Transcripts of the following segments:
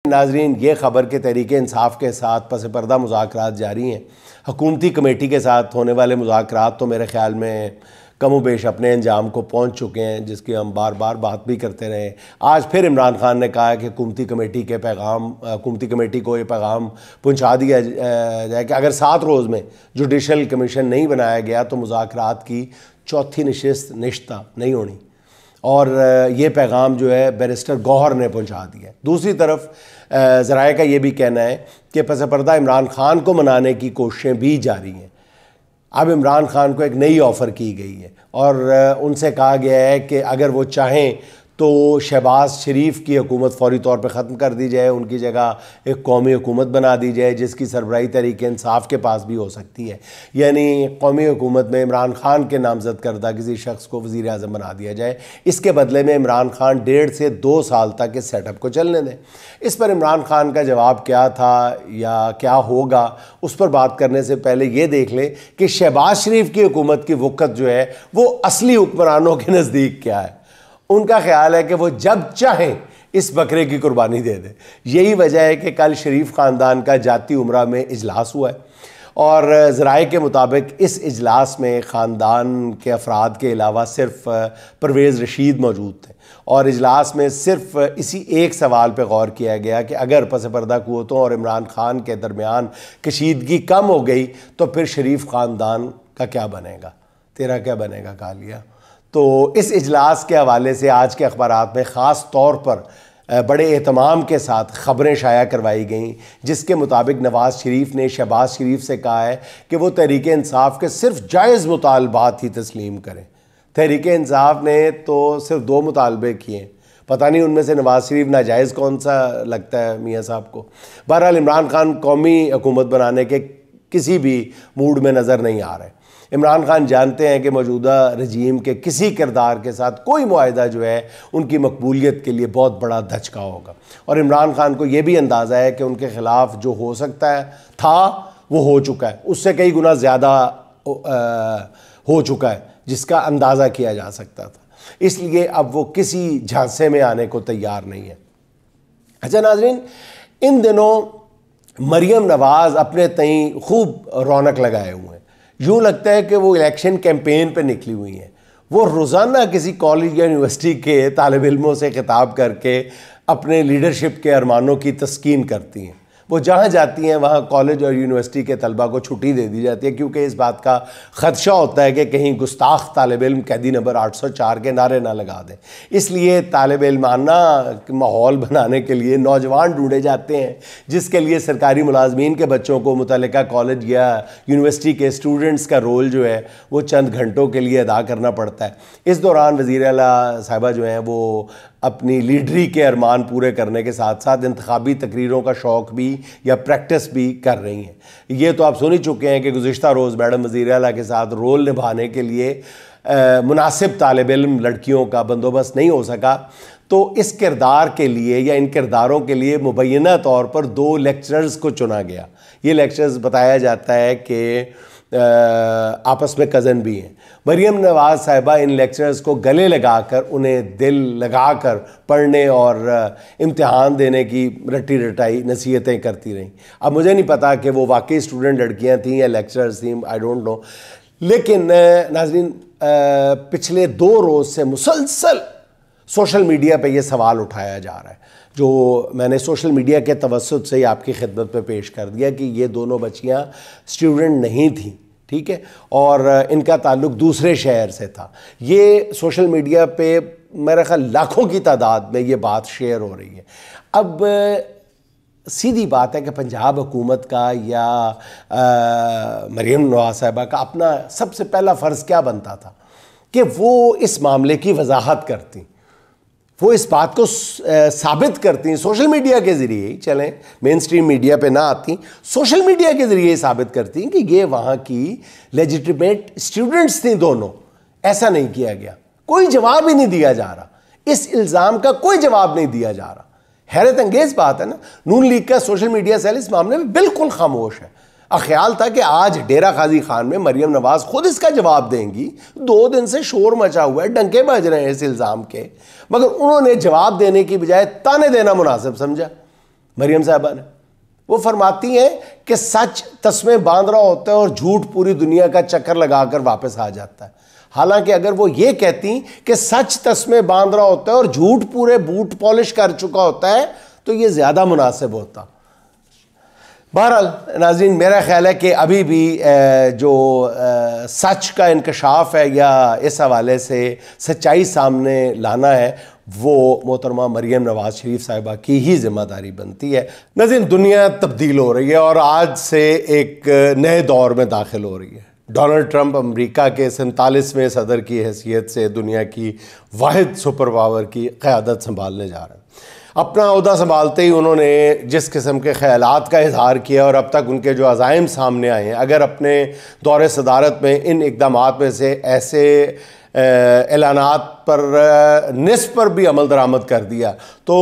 नाजरीन, ये ख़बर के तहरीक इंसाफ के साथ पस पर्दा मुज़ाकरात जारी हैं। हुकूमती कमेटी के साथ होने वाले मुज़ाकरात तो मेरे ख़्याल में कमो बेश अपने अंजाम को पहुँच चुके हैं, जिसकी हम बार बार बात भी करते रहे। आज फिर इमरान खान ने कहा कि हुकूमती कमेटी को ये पैगाम पहुँचा दिया जाए कि अगर 7 रोज़ में जुडिशल कमीशन नहीं बनाया गया तो मुज़ाकरात की चौथी नशिस्त नहीं होनी। और ये पैगाम जो है बैरिस्टर गौहर ने पहुंचा दिया। दूसरी तरफ ज़राए का ये भी कहना है कि पस पर्दा इमरान खान को मनाने की कोशिशें भी जारी हैं। अब इमरान खान को एक नई ऑफ़र की गई है और उनसे कहा गया है कि अगर वो चाहें तो शहबाज शरीफ की हुकूमत फौरी तौर पर ख़त्म कर दी जाए, उनकी जगह एक कौमी हुकूमत बना दी जाए जिसकी सरबराही तहरीक इंसाफ के पास भी हो सकती है। यानी कौमी हुकूमत में इमरान खान के नामज़द करदा किसी शख्स को वज़ीर आज़म बना दिया जाए। इसके बदले में इमरान खान 1.5 से 2 साल तक इस सेटअप को चलने दें। इस पर इमरान खान का जवाब क्या था या क्या होगा, उस पर बात करने से पहले ये देख लें कि शहबाज शरीफ की हुकूमत की वक़्त जो है वो असली हुक्मरानों के नज़दीक क्या है। उनका ख्याल है कि वो जब चाहें इस बकरे की कुर्बानी दे दें। यही वजह है कि कल शरीफ ख़ानदान का जाती उम्रा में इजलास हुआ है और ज़राए के मुताबिक इस इजलास में ख़ानदान के अफराद के अलावा सिर्फ परवेज़ रशीद मौजूद थे और इजलास में सिर्फ इसी एक सवाल पर गौर किया गया कि अगर पस पर्दा क़ुव्वतों और इमरान खान के दरमियान कशीदगी कम हो गई तो फिर शरीफ ख़ानदान का क्या बनेगा, तेरा क्या बनेगा कालिया। तो इस इजलास के हवाले से आज के अखबारात में ख़ास तौर पर बड़े एहतमाम के साथ ख़बरें शाया करवाई गईं, जिसके मुताबिक नवाज़ शरीफ ने शहबाज शरीफ से कहा है कि वो तहरीक इंसाफ के सिर्फ जायज़ मुतालबात ही तस्लीम करें। तहरीक इंसाफ ने तो सिर्फ 2 मुतालबे किए, पता नहीं उनमें से नवाज़ शरीफ नाजायज़ कौन सा लगता है मियाँ साहब को। बहरहाल इमरान खान कौमी हुकूमत बनाने के किसी भी मूड में नज़र नहीं आ रहे। इमरान खान जानते हैं कि मौजूदा रजीम के किसी किरदार के साथ कोई मुआहिदा जो है उनकी मकबूलियत के लिए बहुत बड़ा धचका होगा और इमरान खान को ये भी अंदाज़ा है कि उनके ख़िलाफ़ जो हो सकता है था वो हो चुका है, उससे कई गुना ज़्यादा हो चुका है जिसका अंदाज़ा किया जा सकता था। इसलिए अब वो किसी झांसे में आने को तैयार नहीं है। अच्छा नाज़रीन, इन दिनों मरियम नवाज़ अपने तई खूब रौनक लगाए हुए हैं। यूँ लगता है कि वो इलेक्शन कैंपेन पे निकली हुई हैं। वो रोज़ाना किसी कॉलेज या यूनिवर्सिटी के तालिब इल्मों से खिताब करके अपने लीडरशिप के अरमानों की तस्कीन करती हैं। वो जहाँ जाती हैं वहाँ कॉलेज और यूनिवर्सिटी के तलबा को छुट्टी दे दी जाती है, क्योंकि इस बात का ख़दशा होता है कि कहीं गुस्ताख तालिब इल्म कैदी नंबर 804 के नारे ना लगा दें। इसलिए तालिब इल्माना माहौल बनाने के लिए नौजवान ढूंढे जाते हैं, जिसके लिए सरकारी मुलाजमीन के बच्चों को मुतल्लिका कॉलेज या यूनिवर्सिटी के स्टूडेंट्स का रोल जो है वो चंद घंटों के लिए अदा करना पड़ता है। इस दौरान वज़ीर आला साहिबा जो हैं वो अपनी लीडरी के अरमान पूरे करने के साथ साथ इंतखाबी तकरीरों का शौक़ भी या प्रैक्टिस भी कर रही हैं। ये तो आप सुन ही चुके हैं कि गुज़िश्ता रोज़ मैडम वज़ीर आला के साथ रोल निभाने के लिए मुनासिब तालिब इल्म लड़कियों का बंदोबस्त नहीं हो सका, तो इस किरदार के लिए या इन किरदारों के लिए मुबैना तौर पर 2 लेक्चरर्स को चुना गया। ये लेक्चरर्स बताया जाता है कि आपस में कज़न भी हैं। मरियम नवाज़ साहिबा इन लेक्चरर्स को गले लगाकर उन्हें दिल लगाकर पढ़ने और इम्तिहान देने की रटी रटाई नसीहतें करती रहीं। अब मुझे नहीं पता कि वो वाकई स्टूडेंट लड़कियां थीं या लेक्चरर्स थीं, आई डोंट नो। लेकिन नाज़रीन, पिछले 2 रोज़ से मुसलसल सोशल मीडिया पे ये सवाल उठाया जा रहा है, जो मैंने सोशल मीडिया के तवस्सुत से ही आपकी खिदमत पे पेश कर दिया कि ये दोनों बच्चियां स्टूडेंट नहीं थीं, ठीक है, और इनका ताल्लुक़ दूसरे शहर से था। ये सोशल मीडिया पे मेरा ख्याल लाखों की तादाद में ये बात शेयर हो रही है। अब सीधी बात है कि पंजाब हुकूमत का या मरियम नवाज़ साहिबा का अपना सबसे पहला फ़र्ज़ क्या बनता था कि वो इस मामले की वजाहत करती, वो इस बात को साबित करती, सोशल मीडिया के ज़रिए ही, चलें मेन स्ट्रीम मीडिया पे ना आती, सोशल मीडिया के ज़रिए साबित करती कि ये वहाँ की लेजिटिमेट स्टूडेंट्स थी दोनों। ऐसा नहीं किया गया, कोई जवाब ही नहीं दिया जा रहा, इस इल्ज़ाम का कोई जवाब नहीं दिया जा रहा। हैरत अंगेज़ बात है ना, नून लीग का सोशल मीडिया सेल इस मामले में बिल्कुल खामोश है। ख्याल था कि आज डेरा गाजी खान में मरियम नवाज खुद इसका जवाब देंगी। 2 दिन से शोर मचा हुआ है, डंके बज रहे हैं इस इल्ज़ाम के, मगर उन्होंने जवाब देने की बजाय ताने देना मुनासिब समझा। मरियम साहबा ने। वो फरमाती हैं कि सच तस्मे बांध रहा होता है और झूठ पूरी दुनिया का चक्कर लगाकर वापस आ जाता है। हालांकि अगर वो ये कहती कि सच तस्मे बांध रहा होता है और झूठ पूरे बूट पॉलिश कर चुका होता है तो ये ज़्यादा मुनासिब होता। बहरहाल नाज़रीन, मेरा ख्याल है कि अभी भी जो सच का इंकशाफ है या इस हवाले से सच्चाई सामने लाना है वो मोहतरमा मरियम नवाज़ शरीफ साहिबा की ही ज़िम्मेदारी बनती है। नाज़रीन, दुनिया तब्दील हो रही है और आज से एक नए दौर में दाखिल हो रही है। डोनाल्ड ट्रंप अमेरिका के 47वें सदर की हैसियत से दुनिया की वाहिद सुपर पावर की क़यादत संभालने जा रहे हैं। अपना ओहदा संभालते ही उन्होंने जिस किस्म के ख़यालात का इजहार किया और अब तक उनके जो अज़ाइम सामने आए हैं, अगर अपने दौरे सदारत में इन इक़दामात में से ऐसे ऐलानात पर निस्फ पर भी अमल दरामद कर दिया तो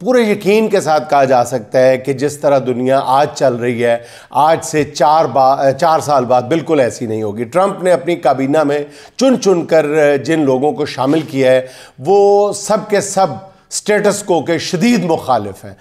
पूरे यकीन के साथ कहा जा सकता है कि जिस तरह दुनिया आज चल रही है, आज से 4 साल बाद बिल्कुल ऐसी नहीं होगी। ट्रंप ने अपनी काबीना में चुन चुन कर जिन लोगों को शामिल किया है वो सब के सब स्टेटस को के शदीद मुखालिफ हैं।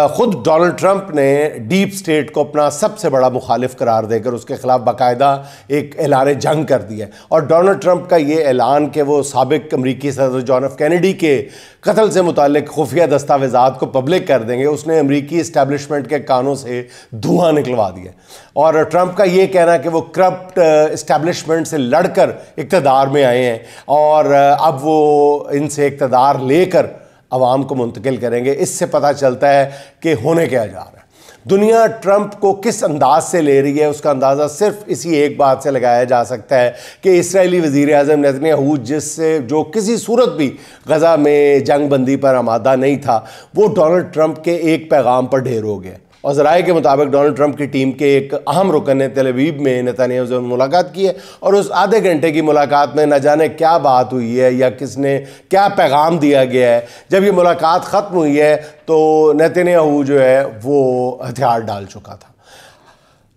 ख़ुद डोनाल्ड ट्रंप ने डीप स्टेट को अपना सबसे बड़ा मुखालिफ करार देकर उसके ख़िलाफ़ बाकायदा एक ऐलान जंग कर दिया है। और डोनाल्ड ट्रंप का ये ऐलान कि वो साबिक़ अमरीकी सदर जॉन एफ कैनेडी के कत्ल से मुताल्लिक़ खुफिया दस्तावेज़ात को पब्लिक कर देंगे, उसने अमरीकी इस्टेब्लिशमेंट के कानों से धुआं निकलवा दिया। और ट्रंप का ये कहना कि वो करप्ट इस्टेब्लिशमेंट से लड़कर इक़्तिदार में आए हैं और अब वो इनसे इक़्तिदार लेकर अवाम को मुंतकिल करेंगे, इससे पता चलता है कि होने क्या जा रहा है। दुनिया ट्रंप को किस अंदाज से ले रही है उसका अंदाज़ा सिर्फ इसी एक बात से लगाया जा सकता है कि इसराइली वज़ीर आज़म नेतन्याहू जिससे जो किसी सूरत भी गज़ा में जंग बंदी पर आमादा नहीं था, वो डोनाल्ड ट्रंप के एक पैगाम पर ढेर हो गया। और ज़राए के मुताबिक डोनाल्ड ट्रंप की टीम के एक अहम रुकन ने तेल अवीव में नेतन्याहू से मुलाकात की है और उस आधे घंटे की मुलाकात में न जाने क्या बात हुई है या किसने क्या पैगाम दिया गया है। जब ये मुलाकात ख़त्म हुई है तो नेतन्याहू जो है वो हथियार डाल चुका था।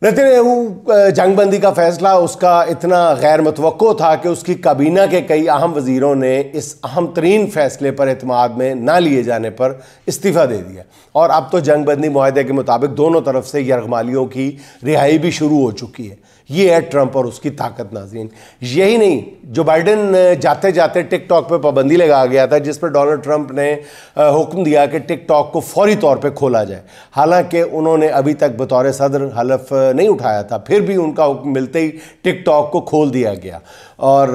नेतन्याहू जंगबंदी का फ़ैसला उसका इतना गैर मुतवक्को था कि उसकी काबीना के कई अहम वज़ीरों ने इस अहम तरीन फ़ैसले पर एतमाद में ना लिए जाने पर इस्तीफ़ा दे दिया और अब तो जंगबंदी मुआहदे के मुताबिक दोनों तरफ से यरगमालियों की रिहाई भी शुरू हो चुकी है। ये है ट्रंप और उसकी ताकत। नाज़रीन, यही नहीं, जो बाइडन जाते जाते टिकटॉक पे पाबंदी लगा गया था जिस पर डोनाल्ड ट्रंप ने हुक्म दिया कि टिकटॉक को फौरी तौर पे खोला जाए। हालांकि उन्होंने अभी तक बतौर सदर हलफ नहीं उठाया था, फिर भी उनका हुक्म मिलते ही टिकटॉक को खोल दिया गया। और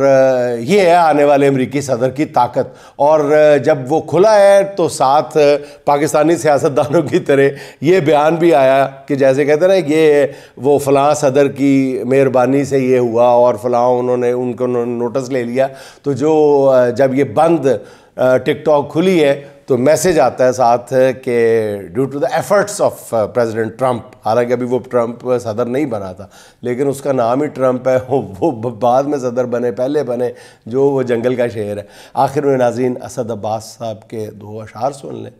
ये है आने वाले अमरीकी सदर की ताकत। और जब वो खुला है तो साथ पाकिस्तानी सियासतदानों की तरह ये बयान भी आया कि जैसे कहते हैं ना, ये वो फ़लाँ सदर की मेहरबानी से ये हुआ और फ़लाँ उन्होंने उनको नोटिस ले लिया। तो जो जब ये बंद टिकटॉक खुली है तो मैसेज आता है साथ कि due to the efforts of president Trump, हालांकि अभी वो ट्रंप सदर नहीं बना था लेकिन उसका नाम ही ट्रंप है, वो बाद में सदर बने, पहले बने, जो वो जंगल का शेर है। आखिर में नाज़रीन, असद अब्बास साहब के 2 अशार सुन लें।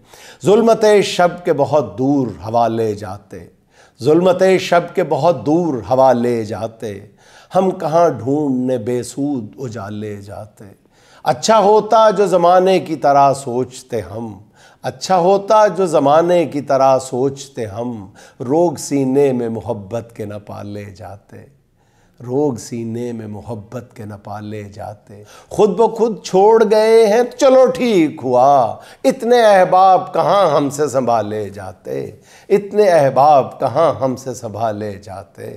ज़ुल्मत शब के बहुत दूर हवा ले जाते, ज़ुल्मत शब के बहुत दूर हवा ले जाते, हम कहाँ ढूंढने बेसूद उजाले जाते। अच्छा होता जो ज़माने की तरह सोचते हम, अच्छा होता जो ज़माने की तरह सोचते हम, रोग सीने में मोहब्बत के न पाले जाते, रोग सीने में मोहब्बत के न पाले जाते। खुद ब खुद छोड़ गए हैं चलो ठीक हुआ, इतने अहबाब कहाँ हमसे संभाले जाते, इतने अहबाब कहाँ हमसे संभाले जाते।